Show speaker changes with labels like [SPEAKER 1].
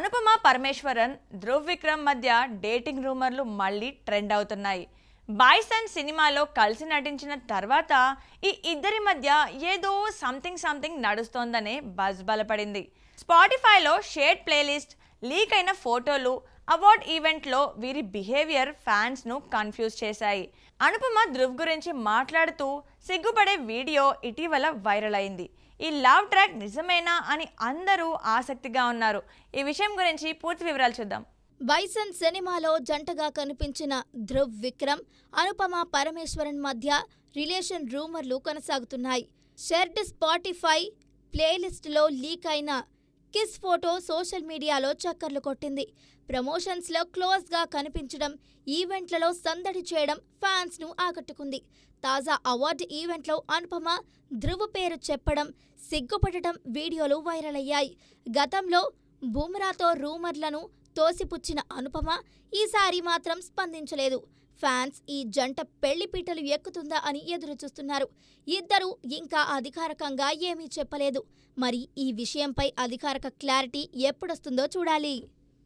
[SPEAKER 1] అనుపమ పరమేశ్వరన్, ధ్రువ్ విక్రమ్ మధ్య డేటింగ్ రూమర్లు మళ్ళీ ట్రెండ్ అవుతున్నాయి. బాయ్సన్ సినిమాలో కలిసి నటించిన తర్వాత ఈ ఇద్దరి మధ్య ఏదో సంథింగ్ నడుస్తోందనే బజ్ బలపడింది. స్పాటిఫైలో షేర్డ్ ప్లేలిస్ట్, లీక్ అయిన ఫోటోలు, అవార్డ్ ఈవెంట్లో వీరి బిహేవియర్ ఫ్యాన్స్ను కన్ఫ్యూజ్ చేశాయి. అనుపమ ధ్రువ్ గురించి మాట్లాడుతూ సిగ్గుపడే వీడియో ఇటీవల వైరల్ అయింది. ఈ లవ్ ట్రాక్ నిజమేనా అని అందరూ ఆసక్తిగా ఉన్నారు. ఈ విషయం గురించి పూర్తి వివరాలు చూద్దాం.
[SPEAKER 2] బైసన్ సినిమాలో జంటగా కనిపించిన ధ్రువ్ విక్రమ్, అనుపమ పరమేశ్వరన్ మధ్య రిలేషన్ రూమర్లు కొనసాగుతున్నాయి. షేర్డ్ స్పాటిఫై ప్లేలిస్ట్లో లీక్ అయిన కిస్ ఫోటో సోషల్ మీడియాలో చక్కర్లు కొట్టింది. ప్రమోషన్స్లో క్లోజ్గా కనిపించడం, ఈవెంట్లలో సందడి చేయడం ఫ్యాన్స్ను ఆకట్టుకుంది. తాజా అవార్డు ఈవెంట్లో అనుపమ ధ్రువ్ పేరు చెప్పడం, సిగ్గుపడటం వీడియోలు వైరల్ అయ్యాయి. గతంలో బుమ్రాతో రూమర్లను తోసిపుచ్చిన అనుపమ ఈసారి మాత్రం స్పందించలేదు. ఫ్యాన్స్ ఈ జంట పెళ్లిపీటలు ఎక్కుతుందా అని ఎదురుచూస్తున్నారు. ఇద్దరూ ఇంకా అధికారికంగా ఏమీ చెప్పలేదు. మరి ఈ విషయంపై అధికారిక క్లారిటీ ఎప్పుడొస్తుందో చూడాలి.